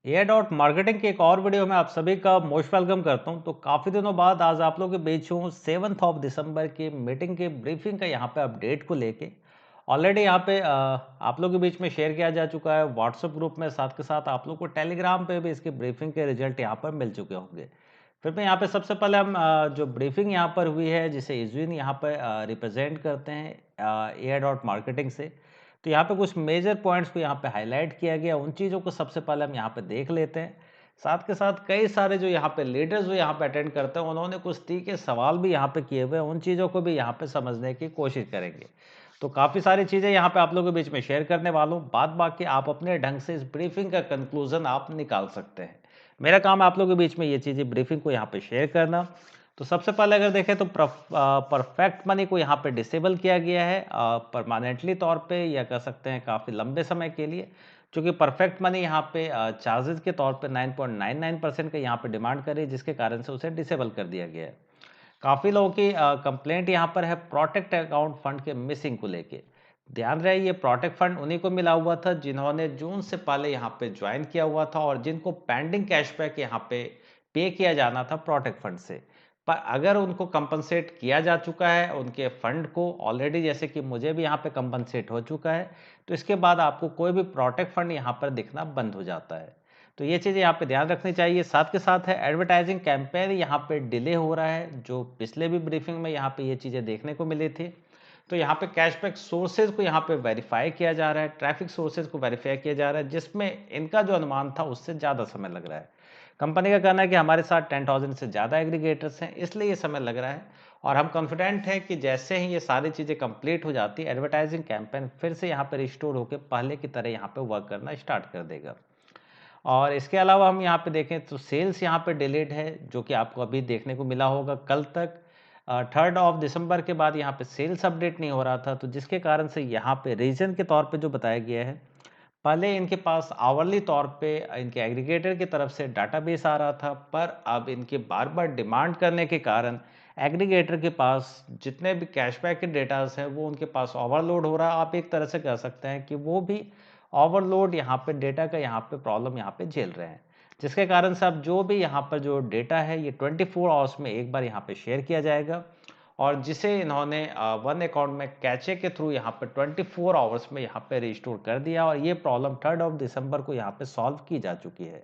ए dot marketing के एक और वीडियो में आप सभी का मोस्ट वेलकम करता हूं। तो काफ़ी दिनों बाद आज आप लोगों के बीच हूँ 7 ऑफ दिसंबर की मीटिंग के ब्रीफिंग का यहाँ पे अपडेट को लेके। ऑलरेडी यहाँ पे आप लोगों के बीच में शेयर किया जा चुका है व्हाट्सएप ग्रुप में, साथ के साथ आप लोग को टेलीग्राम पे भी इसके ब्रीफिंग के रिजल्ट यहाँ पर मिल चुके होंगे। फिर मैं यहाँ पे सबसे पहले हम जो ब्रीफिंग यहाँ पर हुई है जिसे इजविन यहाँ पर रिप्रेजेंट करते हैं ए डॉट मार्केटिंग से, तो यहाँ पे कुछ मेजर पॉइंट्स को यहाँ पे हाईलाइट किया गया। उन चीज़ों को सबसे पहले हम यहाँ पे देख लेते हैं। साथ के साथ कई सारे जो यहाँ पे लीडर्स जो यहाँ पे अटेंड करते हैं उन्होंने कुछ तीखे सवाल भी यहाँ पे किए हुए हैं, उन चीज़ों को भी यहाँ पे समझने की कोशिश करेंगे। तो काफ़ी सारी चीज़ें यहाँ पे आप लोगों के बीच में शेयर करने वाला हूँ। बाद बाकी आप अपने ढंग से इस ब्रीफिंग का कंक्लूजन आप निकाल सकते हैं। मेरा काम है आप लोगों के बीच में ये चीज़ें ब्रीफिंग को यहाँ पे शेयर करना। तो सबसे पहले अगर देखें तो परफेक्ट मनी को यहाँ पे डिसेबल किया गया है परमानेंटली तौर पे, या कह सकते हैं काफ़ी लंबे समय के लिए, क्योंकि परफेक्ट मनी यहाँ पे चार्जेस के तौर पे 9.99% का यहाँ पे डिमांड कर रही है, जिसके कारण से उसे डिसेबल कर दिया गया है। काफ़ी लोगों की कंप्लेंट यहाँ पर है प्रोटेक्ट अकाउंट फंड के मिसिंग को लेके। ध्यान रहे ये प्रोटेक्ट फंड उन्हीं को मिला हुआ था जिन्होंने जून से पहले यहाँ पे ज्वाइन किया हुआ था और जिनको पेंडिंग कैशबैक यहाँ पे किया जाना था प्रोटेक्ट फंड से। पर अगर उनको कंपनसेट किया जा चुका है उनके फंड को ऑलरेडी, जैसे कि मुझे भी यहाँ पे कंपनसेट हो चुका है, तो इसके बाद आपको कोई भी प्रोटेक्ट फंड यहाँ पर दिखना बंद हो जाता है। तो ये चीज़ें यहाँ पे ध्यान रखनी चाहिए। साथ के साथ है एडवर्टाइजिंग कैंपेन यहाँ पे डिले हो रहा है, जो पिछले भी ब्रीफिंग में यहाँ पे ये चीज़ें देखने को मिली थी। तो यहाँ पे कैशबैक सोर्सेज को यहाँ पे वेरीफाई किया जा रहा है, ट्रैफिक सोर्सेज को वेरीफाई किया जा रहा है, जिसमें इनका जो अनुमान था उससे ज़्यादा समय लग रहा है। कंपनी का कहना है कि हमारे साथ 10,000 से ज़्यादा एग्रीगेटर्स हैं, इसलिए ये समय लग रहा है। और हम कॉन्फिडेंट हैं कि जैसे ही ये सारी चीज़ें कंप्लीट हो जाती है, एडवर्टाइजिंग कैंपेन फिर से यहाँ पे रिस्टोर होकर पहले की तरह यहाँ पे वर्क करना स्टार्ट कर देगा। और इसके अलावा हम यहाँ पे देखें तो सेल्स यहाँ पे डिलेड है, जो कि आपको अभी देखने को मिला होगा कल तक। 3 ऑफ दिसंबर के बाद यहाँ पे सेल्स अपडेट नहीं हो रहा था, तो जिसके कारण से यहाँ पे रीजन के तौर पे जो बताया गया है, पहले इनके पास आवरली तौर पे इनके एग्रीगेटर की तरफ से डाटाबेस आ रहा था, पर अब इनके बार बार डिमांड करने के कारण एग्रीगेटर के पास जितने भी कैशबैक के डेटास हैं वो उनके पास ओवरलोड हो रहा है। आप एक तरह से कह सकते हैं कि वो भी ओवरलोड यहाँ पे डेटा का यहाँ पे प्रॉब्लम यहाँ पे झेल रहे हैं, जिसके कारण से अब जो भी यहाँ पर जो डेटा है ये 24 आवर्स में एक बार यहाँ पे शेयर किया जाएगा, और जिसे इन्होंने वन अकाउंट में कैचे के थ्रू यहाँ पे 24 आवर्स में यहाँ पे रिस्टोर कर दिया, और ये प्रॉब्लम 3 ऑफ दिसंबर को यहाँ पे सॉल्व की जा चुकी है।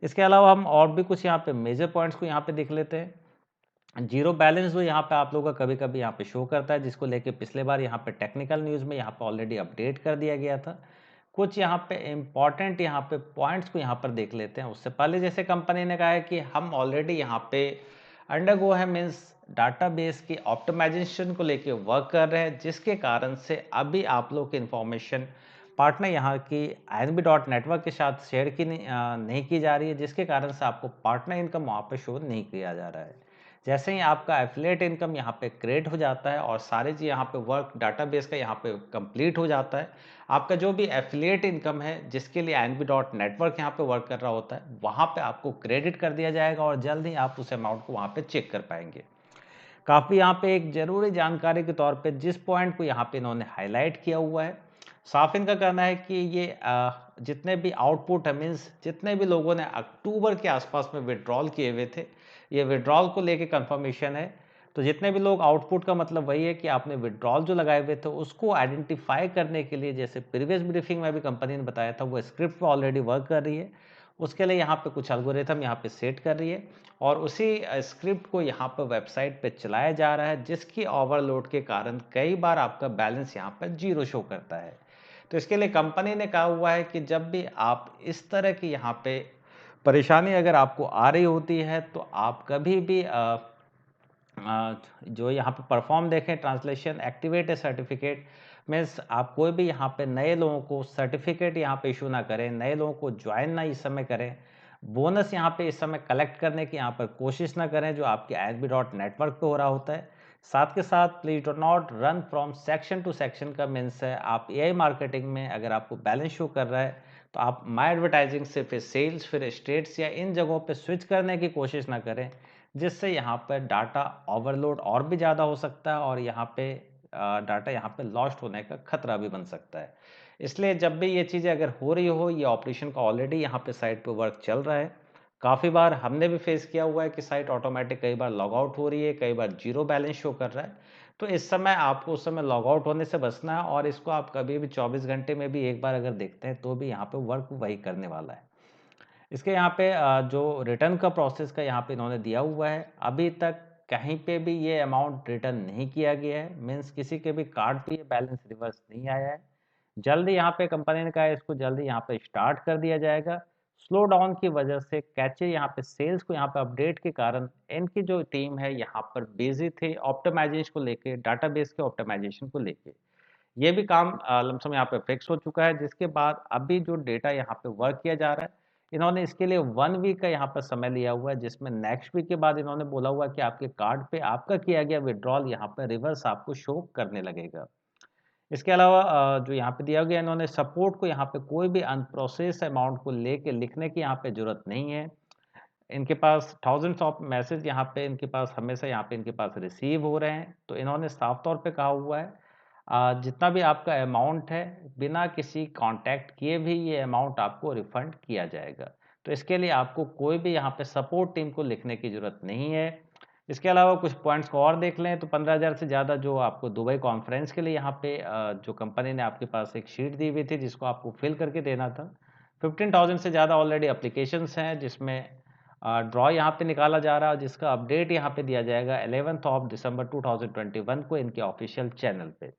इसके अलावा हम और भी कुछ यहाँ पे मेजर पॉइंट्स को यहाँ पे देख लेते हैं। जीरो बैलेंस जो यहाँ पे आप लोगों का कभी कभी यहाँ पे शो करता है, जिसको लेके पिछले बार यहाँ पे टेक्निकल न्यूज़ में यहाँ पे ऑलरेडी अपडेट कर दिया गया था। कुछ यहाँ पे इम्पॉर्टेंट यहाँ पे पॉइंट्स को यहाँ पर देख लेते हैं। उससे पहले जैसे कंपनी ने कहा है कि हम ऑलरेडी यहाँ पे अंडरगो है, मीन्स डाटाबेस की ऑप्टिमाइजेशन को लेके वर्क कर रहे हैं, जिसके कारण से अभी आप लोग की इन्फॉर्मेशन पार्टनर यहाँ की INB डॉट नेटवर्क के साथ शेयर की नहीं की जा रही है, जिसके कारण से आपको पार्टनर इनकम वहाँ पे शो नहीं किया जा रहा है। जैसे ही आपका एफिलिएट इनकम यहाँ पे क्रिएट हो जाता है और सारी चीज़ यहाँ पे वर्क डाटाबेस का यहाँ पे कंप्लीट हो जाता है, आपका जो भी एफिलिएट इनकम है जिसके लिए INB डॉट नेटवर्क यहाँ पे वर्क कर रहा होता है, वहाँ पे आपको क्रेडिट कर दिया जाएगा और जल्द ही आप उस अमाउंट को वहाँ पे चेक कर पाएंगे। काफ़ी यहाँ पे एक ज़रूरी जानकारी के तौर पे जिस पॉइंट को यहाँ पे इन्होंने हाईलाइट किया हुआ है, साफ इनका कहना है कि ये जितने भी आउटपुट है, मीन्स जितने भी लोगों ने अक्टूबर के आसपास में विड्रॉल किए हुए थे, ये विड्रॉल को लेके कंफर्मेशन है। तो जितने भी लोग, आउटपुट का मतलब वही है कि आपने विड्रॉल जो लगाए हुए थे उसको आइडेंटिफाई करने के लिए, जैसे प्रीवियस ब्रीफिंग में भी कंपनी ने बताया था, वो स्क्रिप्ट पे ऑलरेडी वर्क कर रही है। उसके लिए यहाँ पे कुछ एल्गोरिथम यहाँ पे सेट कर रही है और उसी स्क्रिप्ट को यहाँ पर वेबसाइट पे चलाया जा रहा है, जिसकी ओवरलोड के कारण कई बार आपका बैलेंस यहाँ पर जीरो शो करता है। तो इसके लिए कंपनी ने कहा हुआ है कि जब भी आप इस तरह की यहाँ पे परेशानी अगर आपको आ रही होती है, तो आप कभी भी जो यहाँ पे परफॉर्म देखें, translation activate A certificate, means आप कोई भी यहाँ पे नए लोगों को सर्टिफिकेट यहाँ पे इशू ना करें, नए लोगों को ज्वाइन ना इस समय करें, बोनस यहाँ पे इस समय कलेक्ट करने की यहाँ पर कोशिश ना करें जो आपके INB डॉट नेटवर्क पे हो रहा होता है। साथ के साथ please do not run from section two section का मीन्स है, आप AI मार्केटिंग में अगर आपको बैलेंस शो कर रहा है तो आप माई एडवर्टाइजिंग से फिर सेल्स, फिर स्टेट्स या इन जगहों पे स्विच करने की कोशिश ना करें, जिससे यहाँ पर डाटा ओवरलोड और भी ज़्यादा हो सकता है और यहाँ पे डाटा यहाँ पे लॉस्ट होने का खतरा भी बन सकता है। इसलिए जब भी ये चीज़ें अगर हो रही हो, ये ऑपरेशन का ऑलरेडी यहाँ पे साइट पे वर्क चल रहा है। काफ़ी बार हमने भी फेस किया हुआ है कि साइट ऑटोमेटिक कई बार लॉग आउट हो रही है, कई बार ज़ीरो बैलेंस शो कर रहा है। तो इस समय आपको उस समय लॉग आउट होने से बचना है और इसको आप कभी भी 24 घंटे में भी एक बार अगर देखते हैं तो भी यहाँ पे वर्क वही करने वाला है। इसके यहाँ पे जो रिटर्न का प्रोसेस का यहाँ पे इन्होंने दिया हुआ है, अभी तक कहीं पे भी ये अमाउंट रिटर्न नहीं किया गया है, मीन्स किसी के भी कार्ड पे ये बैलेंस रिवर्स नहीं आया है। जल्दी यहाँ पे कंपनी ने कहा है इसको जल्दी यहाँ पे स्टार्ट कर दिया जाएगा। स्लो डाउन की वजह से कैचे यहाँ पे सेल्स को यहाँ पे अपडेट के कारण इनकी जो टीम है यहाँ पर बिजी थे ऑप्टिमाइजेशन को लेके, डाटाबेस के ऑप्टिमाइजेशन को लेके। ये भी काम लमसम यहाँ पे फिक्स हो चुका है, जिसके बाद अभी जो डेटा यहाँ पे वर्क किया जा रहा है, इन्होंने इसके लिए 1 वीक का यहाँ पर समय लिया हुआ है, जिसमें नेक्स्ट वीक के बाद इन्होंने बोला हुआ है कि आपके कार्ड पे आपका किया गया विड्रॉल यहाँ पर रिवर्स आपको शो करने लगेगा। इसके अलावा जो यहाँ पे दिया गया इन्होंने सपोर्ट को यहाँ पे कोई भी अनप्रोसेस अमाउंट को लेके लिखने की यहाँ पे जरूरत नहीं है। इनके पास थाउजेंड्स ऑफ मैसेज यहाँ पे इनके पास हमेशा यहाँ पे इनके पास रिसीव हो रहे हैं। तो इन्होंने साफ तौर पे कहा हुआ है जितना भी आपका अमाउंट है बिना किसी कांटेक्ट किए भी ये अमाउंट आपको रिफंड किया जाएगा। तो इसके लिए आपको कोई भी यहाँ पे सपोर्ट टीम को लिखने की ज़रूरत नहीं है। इसके अलावा कुछ पॉइंट्स को और देख लें तो 15,000 से ज़्यादा जो आपको दुबई कॉन्फ्रेंस के लिए यहाँ पे जो कंपनी ने आपके पास एक शीट दी हुई थी जिसको आपको फिल करके देना था। 15,000 से ज़्यादा ऑलरेडी एप्लीकेशंस हैं जिसमें ड्रॉ यहाँ पे निकाला जा रहा है, जिसका अपडेट यहाँ पे दिया जाएगा 11th ऑफ दिसंबर 2021 को इनके ऑफिशियल चैनल पे।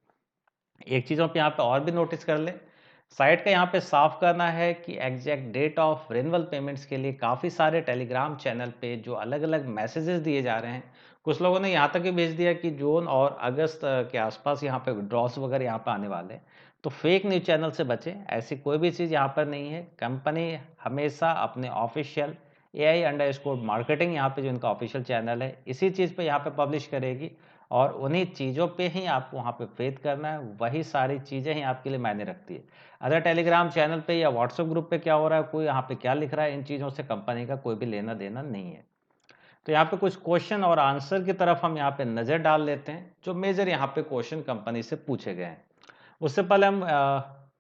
एक चीज़ आप यहाँ पे और भी नोटिस कर ले, साइट का यहाँ पे साफ करना है कि exact date of renewal payments के लिए काफ़ी सारे टेलीग्राम चैनल पे जो अलग अलग मैसेजेस दिए जा रहे हैं। कुछ लोगों ने यहाँ तक भी भेज दिया कि जून और अगस्त के आसपास यहाँ पे विड्रॉल्स वगैरह यहाँ पे आने वाले हैं। तो फेक न्यूज चैनल से बचें, ऐसी कोई भी चीज़ यहाँ पर नहीं है। कंपनी हमेशा अपने ऑफिशियल AI_मार्केटिंग यहाँ पे जो इनका ऑफिशियल चैनल है इसी चीज़ पे यहाँ पे पब्लिश करेगी और उन्हीं चीज़ों पे ही आपको वहाँ पे फेथ करना है, वही सारी चीज़ें ही आपके लिए मायने रखती है। अदर टेलीग्राम चैनल पे या व्हाट्सएप ग्रुप पे क्या हो रहा है, कोई यहाँ पे क्या लिख रहा है, इन चीज़ों से कंपनी का कोई भी लेना देना नहीं है। तो यहाँ पे कुछ क्वेश्चन और आंसर की तरफ हम यहाँ पे नज़र डाल लेते हैं, जो मेजर यहाँ पे क्वेश्चन कंपनी से पूछे गए हैं। उससे पहले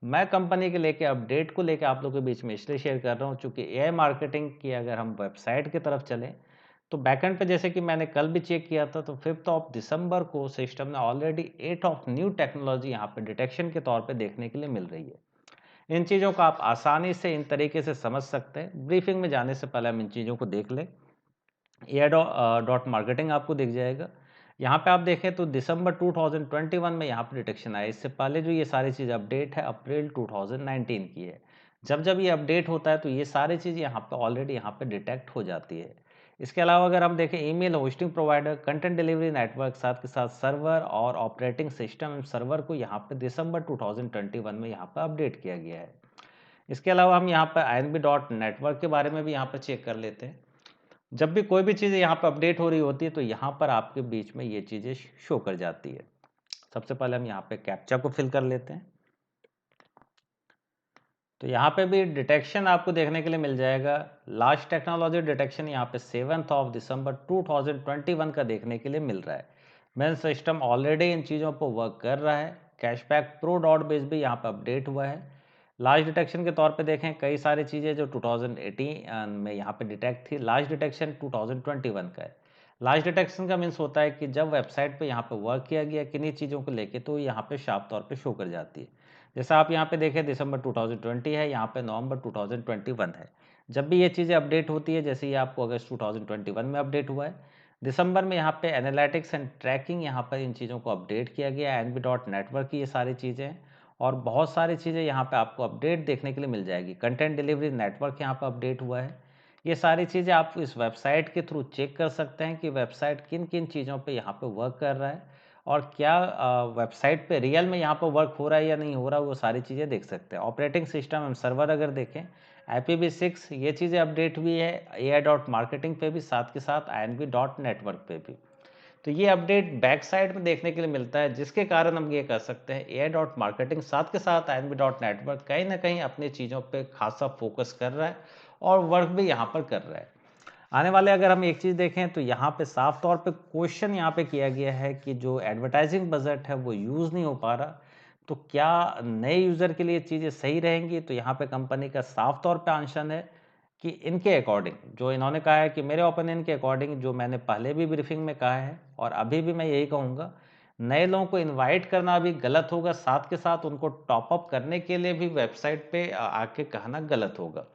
मैं कंपनी के लेके अपडेट को लेके आप लोगों के बीच में इसलिए शेयर कर रहा हूँ चूँकि AI मार्केटिंग की अगर हम वेबसाइट की तरफ चलें तो बैकएंड पे जैसे कि मैंने कल भी चेक किया था तो 5th ऑफ दिसंबर को सिस्टम ने ऑलरेडी 8 ऑफ न्यू टेक्नोलॉजी यहाँ पे डिटेक्शन के तौर पे देखने के लिए मिल रही है। इन चीज़ों को आप आसानी से इन तरीके से समझ सकते हैं। ब्रीफिंग में जाने से पहले हम इन चीज़ों को देख लें। AI.marketing आपको दिख जाएगा। यहाँ पे आप देखें तो दिसंबर 2021 में यहाँ पे डिटेक्शन आया। इससे पहले जो ये सारी चीज़ अपडेट है अप्रैल 2019 की है। जब जब ये अपडेट होता है तो ये सारी चीज़ यहाँ पे ऑलरेडी यहाँ पे डिटेक्ट हो जाती है। इसके अलावा अगर हम देखें email hosting provider, content delivery network, साथ के साथ सर्वर और ऑपरेटिंग सिस्टम सर्वर को यहाँ पे दिसंबर 2021 में यहाँ पे अपडेट किया गया है। इसके अलावा हम यहाँ पर INB.network के बारे में भी यहाँ पर चेक कर लेते हैं। जब भी कोई भी चीज़ यहाँ पर अपडेट हो रही होती है तो यहाँ पर आपके बीच में ये चीज़ें शो कर जाती है। सबसे पहले हम यहाँ पे कैप्चा को फिल कर लेते हैं। तो यहाँ पे भी डिटेक्शन आपको देखने के लिए मिल जाएगा। लास्ट टेक्नोलॉजी डिटेक्शन यहाँ पे 7th ऑफ दिसंबर 2021 का देखने के लिए मिल रहा है। मेन सिस्टम ऑलरेडी इन चीज़ों पर वर्क कर रहा है। कैशबैक प्रो डॉट बेस भी यहाँ पे अपडेट हुआ है। लास्ट डिटेक्शन के तौर पे देखें कई सारी चीज़ें जो 2018 में यहाँ पे डिटेक्ट थी, लास्ट डिटेक्शन 2021 का है। लास्ट डिटेक्शन का मीन्स होता है कि जब वेबसाइट पे यहाँ पे वर्क किया गया किन्हीं चीज़ों को लेके तो यहाँ पे साफ तौर पे शो कर जाती है। जैसा आप यहाँ पे देखें दिसंबर 2020 है, यहाँ पे नवंबर 2021 है। जब भी ये चीज़ें अपडेट होती है, जैसे ये आपको अगस्त 2021 में अपडेट हुआ है, दिसंबर में यहाँ पे एनालिटिक्स एंड ट्रैकिंग यहाँ पर इन चीज़ों को अपडेट किया गया। NB.network की ये सारी चीज़ें हैं और बहुत सारी चीज़ें यहाँ पे आपको अपडेट देखने के लिए मिल जाएगी। कंटेंट डिलीवरी नेटवर्क यहाँ पर अपडेट हुआ है। ये सारी चीज़ें आप इस वेबसाइट के थ्रू चेक कर सकते हैं कि वेबसाइट किन किन चीज़ों पे यहाँ पे वर्क कर रहा है और क्या वेबसाइट पे रियल में यहाँ पर वर्क हो रहा है या नहीं हो रहा है, वो सारी चीज़ें देख सकते हैं। ऑपरेटिंग सिस्टम एंड सर्वर अगर देखें IPv6 ये चीज़ें अपडेट हुई है AI.marketing पे भी, साथ के साथ INB.network पे भी। तो ये अपडेट बैक साइड में देखने के लिए मिलता है, जिसके कारण हम ये कर सकते हैं AI.marketing साथ के साथ INB.network कहीं ना कहीं अपनी चीज़ों पे खासा फोकस कर रहा है और वर्क भी यहाँ पर कर रहा है। आने वाले अगर हम एक चीज़ देखें तो यहाँ पे साफ तौर पे क्वेश्चन यहाँ पे किया गया है कि जो एडवर्टाइजिंग बजट है वो यूज़ नहीं हो पा रहा। तो क्या नए यूज़र के लिए चीज़ें सही रहेंगी? तो यहाँ पे कंपनी का साफ तौर पे आंसर है कि इनके अकॉर्डिंग, जो इन्होंने कहा है कि मेरे ओपिनियन के अकॉर्डिंग, जो मैंने पहले भी ब्रीफिंग में कहा है और अभी भी मैं यही कहूँगा, नए लोगों को इनवाइट करना भी गलत होगा, साथ के साथ उनको टॉप अप करने के लिए भी वेबसाइट पे आके कहना गलत होगा।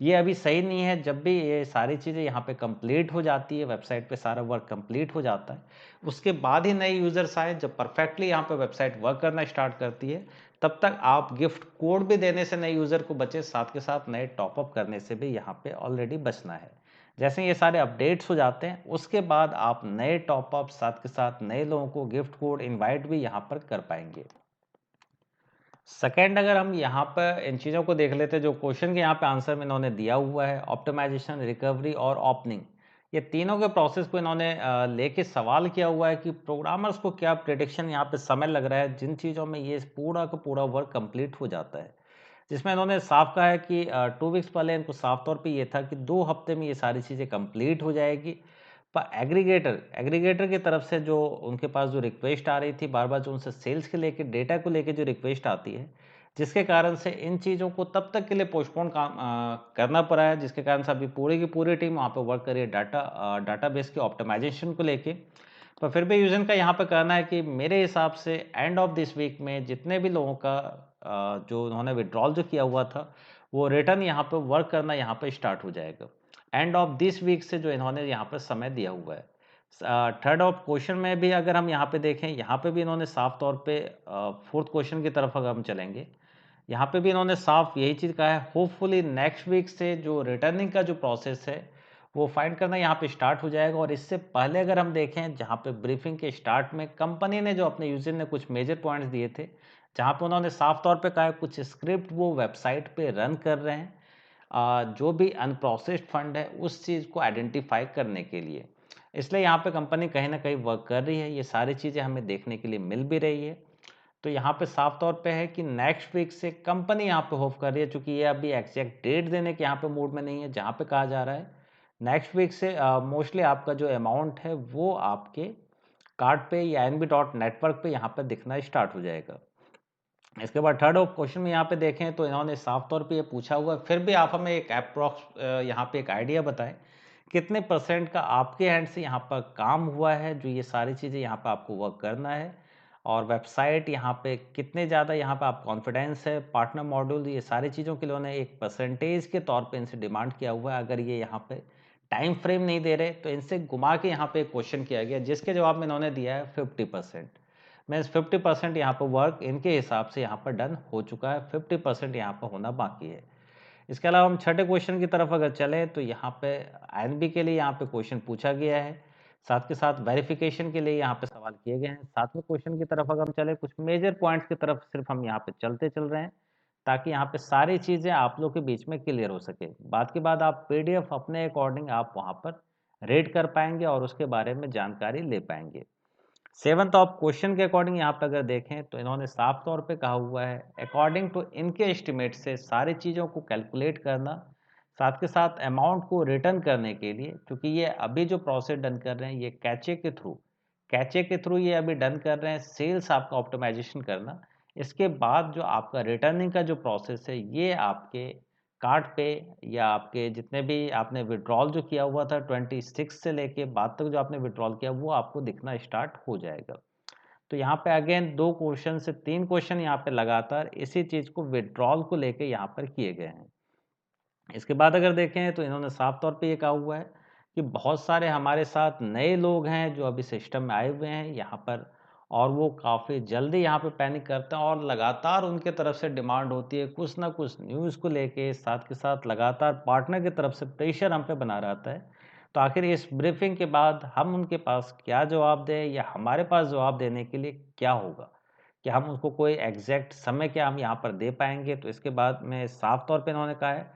ये अभी सही नहीं है। जब भी ये सारी चीज़ें यहाँ पे कंप्लीट हो जाती है, वेबसाइट पे सारा वर्क कंप्लीट हो जाता है, उसके बाद ही नए यूज़र्स आए, जब परफेक्टली यहाँ पे वेबसाइट वर्क करना स्टार्ट करती है, तब तक आप गिफ्ट कोड भी देने से नए यूज़र को बचे, साथ के साथ नए टॉप अप करने से भी यहाँ पे ऑलरेडी बचना है। जैसे ये सारे अपडेट्स हो जाते हैं, उसके बाद आप नए टॉप अप, साथ के साथ नए लोगों को गिफ्ट कोड इनवाइट भी यहाँ पर कर पाएंगे। सेकेंड, अगर हम यहाँ पर इन चीज़ों को देख लेते हैं, जो क्वेश्चन के यहाँ पे आंसर में इन्होंने दिया हुआ है, ऑप्टिमाइजेशन, रिकवरी और ओपनिंग, ये तीनों के प्रोसेस को इन्होंने लेके सवाल किया हुआ है कि प्रोग्रामर्स को क्या प्रिडिक्शन यहाँ पे समय लग रहा है जिन चीज़ों में ये पूरा का पूरा वर्क कंप्लीट हो जाता है। जिसमें इन्होंने साफ कहा है कि 2 वीक्स पहले इनको साफ तौर पे ये था कि 2 हफ्ते में ये सारी चीज़ें कंप्लीट हो जाएगी। पर एग्रीगेटर की तरफ से जो उनके पास जो रिक्वेस्ट आ रही थी, बार-बार जो उनसे सेल्स के लेके, डेटा को लेके जो रिक्वेस्ट आती है, जिसके कारण से इन चीज़ों को तब तक के लिए पोस्टपोन करना पड़ा है, जिसके कारण से अभी पूरी की पूरी टीम वहाँ पे वर्क कर रही है डाटाबेस के ऑप्टिमाइजेशन को लेके। पर फिर भी यूज़र का यहाँ पे कहना है कि मेरे हिसाब से एंड ऑफ दिस वीक में जितने भी लोगों का जो उन्होंने विड्रॉल जो किया हुआ था, वो रिटर्न यहाँ पे वर्क करना यहाँ पे स्टार्ट हो जाएगा। एंड ऑफ दिस वीक से जो इन्होंने यहाँ पर समय दिया हुआ है। थर्ड ऑफ क्वेश्चन में भी अगर हम यहाँ पे देखें, यहाँ पे भी इन्होंने साफ तौर पे फोर्थ क्वेश्चन की तरफ अगर हम चलेंगे, यहाँ पे भी इन्होंने साफ यही चीज़ कहा है, होपफुली नेक्स्ट वीक से जो रिटर्निंग का जो प्रोसेस है, वो फाइंड करना यहाँ पे स्टार्ट हो जाएगा। और इससे पहले अगर हम देखें, जहाँ पे ब्रीफिंग के स्टार्ट में कंपनी ने जो अपने यूजर ने कुछ मेजर पॉइंट्स दिए थे, जहाँ पे उन्होंने साफ तौर पे कहा है कुछ स्क्रिप्ट वो वेबसाइट पे रन कर रहे हैं, जो भी अनप्रोसेस्ड फंड है उस चीज़ को आइडेंटिफाई करने के लिए। इसलिए यहाँ पे कंपनी कहीं ना कहीं वर्क कर रही है, ये सारी चीज़ें हमें देखने के लिए मिल भी रही है। तो यहाँ पे साफ तौर पे है कि नेक्स्ट वीक से कंपनी यहाँ पे होप कर रही है, चूंकि ये अभी एग्जैक्ट डेट देने के यहाँ पे मूड में नहीं है, जहाँ पे कहा जा रहा है नेक्स्ट वीक से मोस्टली आपका जो अमाउंट है वो आपके कार्ड पे या एनबी डॉट नेटवर्क पे यहाँ पे दिखना स्टार्ट हो जाएगा। इसके बाद थर्ड ऑफ क्वेश्चन में यहाँ पे देखें तो इन्होंने साफ तौर पे ये पूछा हुआ है, फिर भी आप हमें एक अप्रॉक्स यहाँ पे एक आइडिया बताएं, कितने परसेंट का आपके हैंड से यहाँ पर काम हुआ है, जो ये सारी चीज़ें यहाँ पे आपको वर्क करना है, और वेबसाइट यहाँ पे कितने ज़्यादा यहाँ पे आप कॉन्फिडेंस है, पार्टनर मॉड्यूल, ये सारी चीज़ों के लिए उन्होंने एक परसेंटेज के तौर पे इनसे डिमांड किया हुआ है। अगर ये यहाँ पे टाइम फ्रेम नहीं दे रहे तो इनसे घुमा के यहाँ पे क्वेश्चन किया गया, जिसके जवाब में इन्होंने दिया है 50%। मीन्स 50% यहाँ पर वर्क इनके हिसाब से यहाँ पर डन हो चुका है, 50% यहाँ पर होना बाकी है। इसके अलावा हम छठे क्वेश्चन की तरफ अगर चलें तो यहाँ पे आईएनबी के लिए यहाँ पे क्वेश्चन पूछा गया है, साथ के साथ वेरिफिकेशन के लिए यहाँ पे सवाल किए गए हैं। सातवें क्वेश्चन की तरफ अगर हम चले, कुछ मेजर पॉइंट्स की तरफ सिर्फ हम यहाँ पे चलते चल रहे हैं, ताकि यहाँ पे सारी चीज़ें आप लोग के बीच में क्लियर हो सके। बाद के बाद आप पीडीएफ अपने अकॉर्डिंग आप वहाँ पर रेड कर पाएंगे और उसके बारे में जानकारी ले पाएंगे। सेवंथ ऑफ क्वेश्चन के अकॉर्डिंग यहाँ पे अगर देखें तो इन्होंने साफ तौर पे कहा हुआ है, अकॉर्डिंग टू इनके एस्टिमेट से सारी चीज़ों को कैलकुलेट करना, साथ के साथ अमाउंट को रिटर्न करने के लिए, क्योंकि ये अभी जो प्रोसेस डन कर रहे हैं ये कैचे के थ्रू ये अभी डन कर रहे हैं, सेल्स आपका ऑप्टिमाइजेशन करना। इसके बाद जो आपका रिटर्निंग का जो प्रोसेस है, ये आपके कार्ड पे या आपके जितने भी आपने विड्रॉल जो किया हुआ था 26 से लेके बाद तक जो आपने विड्रॉल किया, वो आपको दिखना स्टार्ट हो जाएगा। तो यहाँ पे अगेन 2 क्वेश्चन से 3 क्वेश्चन यहाँ पे लगातार इसी चीज़ को विड्रॉल को लेके यहाँ पर किए गए हैं। इसके बाद अगर देखें तो इन्होंने साफ तौर पे ये कहा हुआ है कि बहुत सारे हमारे साथ नए लोग हैं जो अभी सिस्टम में आए हुए हैं यहाँ पर, और वो काफ़ी जल्दी यहाँ पे पैनिक करते हैं और लगातार उनके तरफ से डिमांड होती है कुछ ना कुछ न्यूज़ को लेके, साथ के साथ लगातार पार्टनर की तरफ से प्रेशर हम पे बना रहता है। तो आखिर इस ब्रीफिंग के बाद हम उनके पास क्या जवाब दें, या हमारे पास जवाब देने के लिए क्या होगा, कि हम उनको कोई एग्जैक्ट समय क्या हम यहाँ पर दे पाएंगे। तो इसके बाद में साफ तौर पे इन्होंने कहा है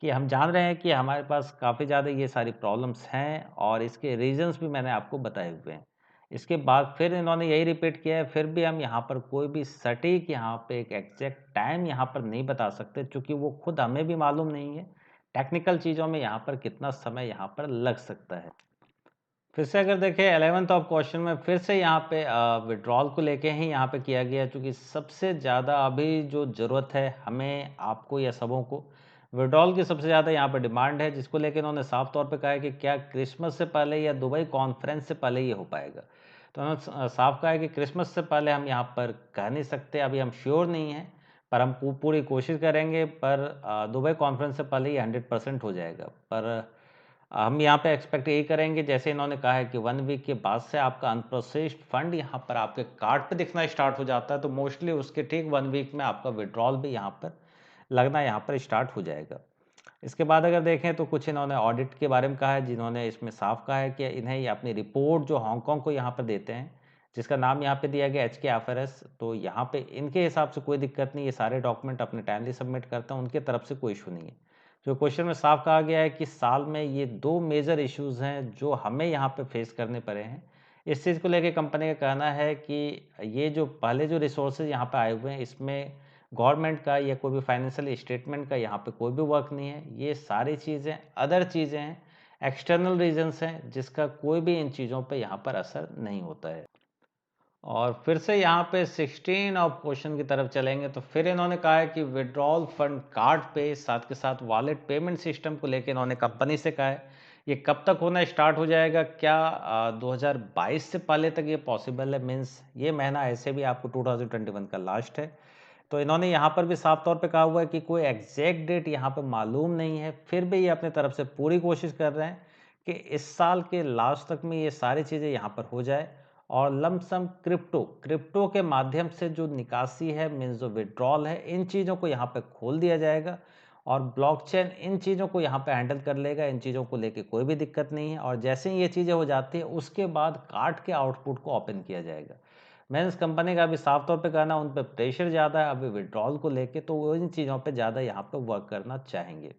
कि हम जान रहे हैं कि हमारे पास काफ़ी ज़्यादा ये सारी प्रॉब्लम्स हैं और इसके रीजंस भी मैंने आपको बताए हुए हैं। इसके बाद फिर इन्होंने यही रिपीट किया है, फिर भी हम यहाँ पर कोई भी सटीक यहाँ पे एक एग्जैक्ट टाइम यहाँ पर नहीं बता सकते, क्योंकि वो खुद हमें भी मालूम नहीं है टेक्निकल चीज़ों में यहाँ पर कितना समय यहाँ पर लग सकता है। फिर से अगर देखें 11th ऑफ क्वेश्चन में फिर से यहाँ पे विड्रॉल को लेके ही यहाँ पे किया गया, क्योंकि सबसे ज़्यादा अभी जो ज़रूरत है हमें, आपको या सबों को, विड्रॉल की सबसे ज़्यादा यहाँ पे डिमांड है, जिसको लेके इन्होंने साफ तौर पे कहा है कि क्या क्रिसमस से पहले या दुबई कॉन्फ्रेंस से पहले ये हो पाएगा। तो उन्होंने साफ कहा है कि क्रिसमस से पहले हम यहाँ पर कह नहीं सकते, अभी हम श्योर नहीं हैं, पर हम पूरी कोशिश करेंगे, पर दुबई कॉन्फ्रेंस से पहले ये 100% हो जाएगा। पर हम यहाँ पे एक्सपेक्ट यही करेंगे, जैसे इन्होंने कहा है कि 1 वीक के बाद से आपका अनप्रोसेस्ड फंड यहाँ पर आपके कार्ड पे दिखना स्टार्ट हो जाता है, तो मोस्टली उसके ठीक 1 वीक में आपका विड्रॉल भी यहाँ पर लगना यहाँ पर स्टार्ट हो जाएगा। इसके बाद अगर देखें तो कुछ इन्होंने ऑडिट के बारे में कहा है, जिन्होंने इसमें साफ कहा है कि इन्हें ये अपनी रिपोर्ट जो हांगकांग को यहाँ पर देते हैं, जिसका नाम यहाँ पे दिया गया HKFRS, तो यहाँ पे इनके हिसाब से कोई दिक्कत नहीं, ये सारे डॉक्यूमेंट अपने टाइमली सबमिट करते हैं, उनके तरफ से कोई इशू नहीं है। जो क्वेश्चन में साफ कहा गया है कि साल में ये 2 मेजर इश्यूज हैं जो हमें यहाँ पे फेस करने पड़े हैं। इस चीज़ को लेके कंपनी का कहना है कि ये जो पहले जो रिसोर्सेज यहाँ पे आए हुए हैं, इसमें गवर्नमेंट का या कोई भी फाइनेंशियल स्टेटमेंट का यहाँ पे कोई भी वर्क नहीं है। ये सारी चीज़ें अदर चीज़ें हैं, एक्सटर्नल रीजंस हैं, जिसका कोई भी इन चीज़ों पे यहाँ पर असर नहीं होता है। और फिर से यहाँ पे 16 ऑफ क्वेश्चन की तरफ चलेंगे, तो फिर इन्होंने कहा है कि विड्रॉल फंड कार्ड पे साथ के साथ वॉलेट पेमेंट सिस्टम को लेके इन्होंने कंपनी से कहा है ये कब तक होना स्टार्ट हो जाएगा, क्या 2022 से पहले तक ये पॉसिबल है, मीन्स ये महीना ऐसे भी आपको 2021 का लास्ट है। तो इन्होंने यहाँ पर भी साफ तौर पे कहा हुआ है कि कोई एग्जैक्ट डेट यहाँ पे मालूम नहीं है, फिर भी ये अपने तरफ से पूरी कोशिश कर रहे हैं कि इस साल के लास्ट तक में ये सारी चीज़ें यहाँ पर हो जाए। और लमसम क्रिप्टो के माध्यम से जो निकासी है, मीन्स जो विड्रॉल है, इन चीज़ों को यहाँ पे खोल दिया जाएगा और ब्लॉकचेन इन चीज़ों को यहाँ पे हैंडल कर लेगा। इन चीज़ों को लेके कोई भी दिक्कत नहीं है, और जैसे ही ये चीज़ें हो जाती है उसके बाद कार्ड के आउटपुट को ओपन किया जाएगा। मेंस कंपनी का अभी साफ तौर पे कहना उन पे प्रेशर ज़्यादा है अभी विड्रॉल को लेके, तो वो इन चीज़ों पे ज़्यादा यहाँ पे वर्क करना चाहेंगे।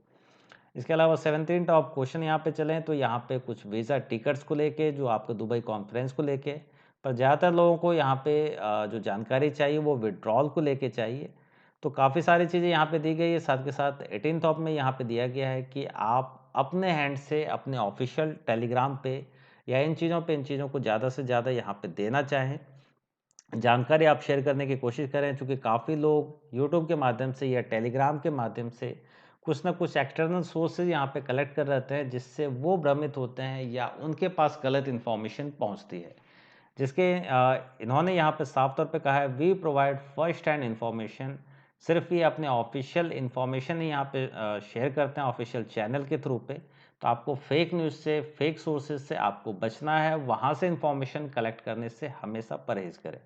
इसके अलावा 17 टॉप क्वेश्चन यहाँ पे चलें तो यहाँ पे कुछ वीज़ा टिकट्स को लेके, जो आपको दुबई कॉन्फ्रेंस को लेके, पर ज़्यादातर लोगों को यहाँ पे जो जानकारी चाहिए वो विड्रॉल को लेके चाहिए। तो काफ़ी सारी चीज़ें यहाँ पे दी गई है, साथ के साथ 18 टॉप में यहाँ पे दिया गया है कि आप अपने हैंड से अपने ऑफिशियल टेलीग्राम पे या इन चीज़ों को ज़्यादा से ज़्यादा यहाँ पे देना चाहें, जानकारी आप शेयर करने की कोशिश करें, क्योंकि काफ़ी लोग यूट्यूब के माध्यम से या टेलीग्राम के माध्यम से कुछ ना कुछ एक्सटर्नल सोर्सेज यहाँ पे कलेक्ट कर रहते हैं, जिससे वो भ्रमित होते हैं या उनके पास गलत इन्फॉर्मेशन पहुँचती है। जिसके इन्होंने यहाँ पे साफ तौर पे कहा है we provide first hand information, सिर्फ ये अपने ऑफिशियल इन्फॉर्मेशन ही यहाँ पे शेयर करते हैं ऑफिशियल चैनल के थ्रू पे। तो आपको फेक न्यूज़ से, फेक सोर्सेज से आपको बचना है, वहाँ से इन्फॉर्मेशन कलेक्ट करने से हमेशा परहेज़ करें।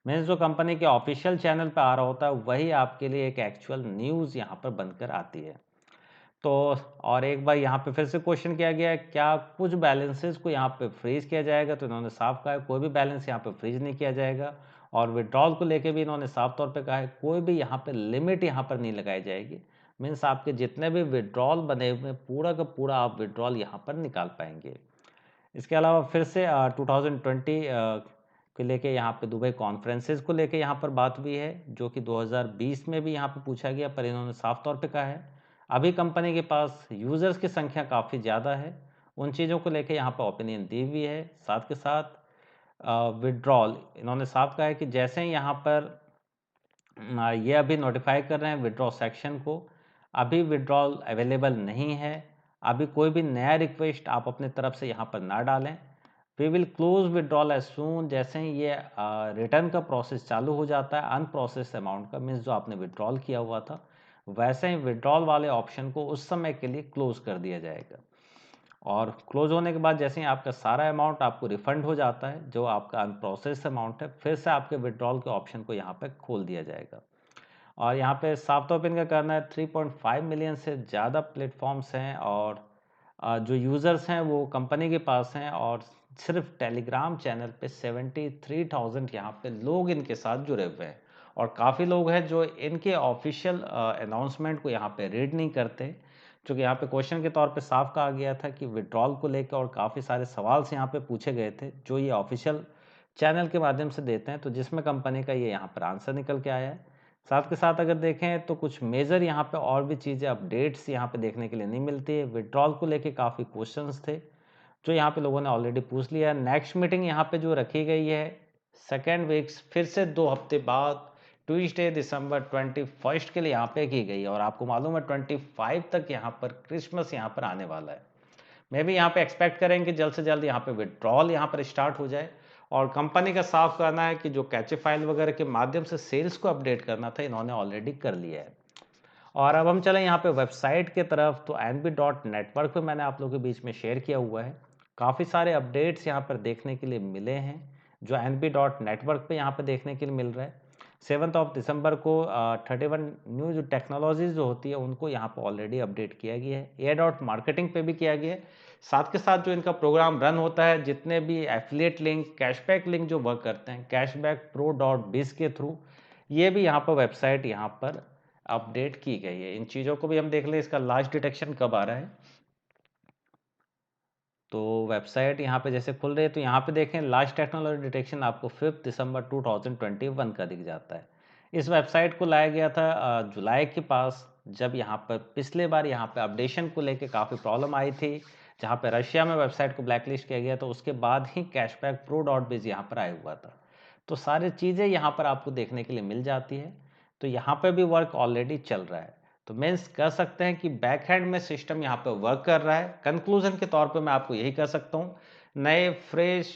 मीन्स जो कंपनी के ऑफिशियल चैनल पे आ रहा होता है वही आपके लिए एक एक्चुअल न्यूज़ यहाँ पर बनकर आती है। तो और एक बार यहाँ पे फिर से क्वेश्चन किया गया है क्या कुछ बैलेंसेस को यहाँ पे फ्रीज किया जाएगा, तो इन्होंने साफ कहा है कोई भी बैलेंस यहाँ पे फ्रीज नहीं किया जाएगा। और विड्रॉल को लेके भी इन्होंने साफ तौर पे कहा है कोई भी यहाँ पे लिमिट यहाँ पर नहीं लगाई जाएगी। मीन्स आपके जितने भी विड्रॉल बने हुए पूरा का पूरा आप विड्रॉल यहाँ पर निकाल पाएंगे। इसके अलावा फिर से 2020 को लेके यहाँ पे दुबई कॉन्फ्रेंसेस को लेके यहाँ पर बात हुई है, जो कि 2020 में भी यहाँ पे पूछा गया, पर इन्होंने साफ तौर पे कहा है अभी कंपनी के पास यूज़र्स की संख्या काफ़ी ज़्यादा है, उन चीज़ों को लेके यहाँ पर ओपिनियन दी हुई है। साथ के साथ विड्रॉल इन्होंने साफ कहा है कि जैसे ही यहाँ पर ये अभी नोटिफाई कर रहे हैं विड्रॉ सेक्शन को, अभी विड्रॉल अवेलेबल नहीं है, अभी कोई भी नया रिक्वेस्ट आप अपने तरफ से यहाँ पर ना डालें। We will close withdrawal as soon, जैसे ही ये रिटर्न का प्रोसेस चालू हो जाता है अनप्रोसेस अमाउंट का, मीन्स जो आपने विड्रॉल किया हुआ था, वैसे ही विड्रॉल वाले ऑप्शन को उस समय के लिए क्लोज कर दिया जाएगा। और क्लोज होने के बाद जैसे ही आपका सारा अमाउंट आपको रिफंड हो जाता है, जो आपका अनप्रोसेस अमाउंट है, फिर से आपके विड्रॉल के ऑप्शन को यहाँ पे खोल दिया जाएगा। और यहाँ पे साफ तौर पे इनका कहना है 3.5 मिलियन से ज़्यादा प्लेटफॉर्म्स हैं, और जो यूज़र्स हैं वो कंपनी के पास हैं, और सिर्फ टेलीग्राम चैनल पे 73,000 यहाँ पे लोग इनके साथ जुड़े हुए हैं। और काफ़ी लोग हैं जो इनके ऑफिशियल अनाउंसमेंट को यहाँ पे रीड नहीं करते, क्योंकि यहाँ पे क्वेश्चन के तौर पे साफ कहा गया था कि विड्रॉल को लेकर और काफ़ी सारे सवाल से यहाँ पे पूछे गए थे, जो ये ऑफिशियल चैनल के माध्यम से देते हैं, तो जिसमें कंपनी का ये यहाँ पर आंसर निकल के आया है। साथ के साथ अगर देखें तो कुछ मेजर यहाँ पे और भी चीज़ें अपडेट्स यहाँ पे देखने के लिए नहीं मिलती है। विड्रॉल को लेके काफ़ी क्वेश्चंस थे, जो यहाँ पे लोगों ने ऑलरेडी पूछ लिया। नेक्स्ट मीटिंग यहाँ पे जो रखी गई है सेकेंड वीक्स, फिर से 2 हफ्ते बाद ट्यूसडे दिसंबर 21 के लिए यहाँ पे की गई है। और आपको मालूम है 25 तक यहाँ पर क्रिसमस यहाँ पर आने वाला है। मैं भी यहाँ पे एक्सपेक्ट करेंगे जल्द से जल्द यहाँ पे विड्रॉल यहाँ पर स्टार्ट हो जाए। और कंपनी का साफ करना है कि जो कैचे फाइल वगैरह के माध्यम से सेल्स को अपडेट करना था, इन्होंने ऑलरेडी कर लिया है। और अब हम चलें यहाँ पे वेबसाइट की तरफ, तो nb.network पे मैंने आप लोगों के बीच में शेयर किया हुआ है। काफ़ी सारे अपडेट्स यहाँ पर देखने के लिए मिले हैं, जो nb.network पे यहाँ पे देखने के लिए मिल रहा है। 7 दिसंबर को 31 न्यू जो टेक्नोलॉजीज जो होती है उनको यहाँ पर ऑलरेडी अपडेट किया गया है। A.marketing पे भी किया गया है। साथ के साथ जो इनका प्रोग्राम रन होता है, जितने भी एफिलिएट लिंक, कैशबैक लिंक जो वर्क करते हैं, cashbackpro.biz के थ्रू, ये भी यहाँ पर वेबसाइट यहाँ पर अपडेट की गई है। इन चीज़ों को भी हम देख लें, इसका लास्ट डिटेक्शन कब आ रहा है। तो वेबसाइट यहाँ पे जैसे खुल रही है, तो यहाँ पे देखें लास्ट टेक्नोलॉजी डिटेक्शन आपको 5 दिसंबर 2021 का दिख जाता है। इस वेबसाइट को लाया गया था जुलाई के पास, जब यहाँ पर पिछले बार यहाँ पे अपडेशन को लेके काफ़ी प्रॉब्लम आई थी, जहाँ पे रशिया में वेबसाइट को ब्लैकलिस्ट किया गया, तो उसके बाद ही कैशबैक pro.biz यहाँ पर आया हुआ था। तो सारी चीज़ें यहाँ पर आपको देखने के लिए मिल जाती है। तो यहाँ पे भी वर्क ऑलरेडी चल रहा है। तो मीन्स कह सकते हैं कि बैक हैंड में सिस्टम यहाँ पे वर्क कर रहा है। कंक्लूजन के तौर पे मैं आपको यही कह सकता हूँ, नए फ्रेश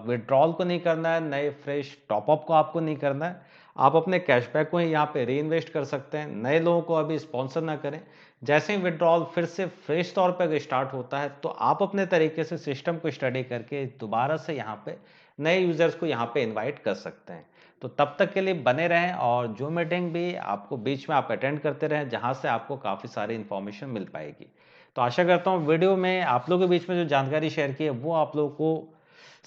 विड्रॉल को नहीं करना है, नए फ्रेश टॉपअप को आपको नहीं करना है। आप अपने कैशबैक को ही यहाँ पे री इन्वेस्ट कर सकते हैं। नए लोगों को अभी स्पॉन्सर ना करें। जैसे ही विड्रॉल फिर से फ्रेश तौर पे अगर स्टार्ट होता है, तो आप अपने तरीके से सिस्टम को स्टडी करके दोबारा से यहाँ पे नए यूजर्स को यहाँ पे इन्वाइट कर सकते हैं। तो तब तक के लिए बने रहें, और जो मीटिंग भी आपको बीच में आप अटेंड करते रहें, जहां से आपको काफ़ी सारी इन्फॉर्मेशन मिल पाएगी। तो आशा करता हूँ वीडियो में आप लोगों के बीच में जो जानकारी शेयर की है वो आप लोगों को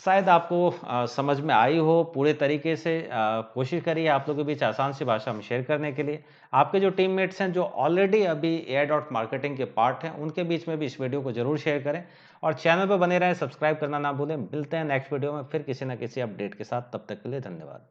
शायद आपको समझ में आई हो पूरे तरीके से। कोशिश करिए आप लोगों के बीच आसान सी भाषा में शेयर करने के लिए। आपके जो टीममेट्स हैं जो ऑलरेडी अभी AI.marketing के पार्ट हैं, उनके बीच में भी इस वीडियो को जरूर शेयर करें, और चैनल पर बने रहें, सब्सक्राइब करना ना भूलें। मिलते हैं नेक्स्ट वीडियो में फिर किसी न किसी अपडेट के साथ। तब तक के लिए धन्यवाद।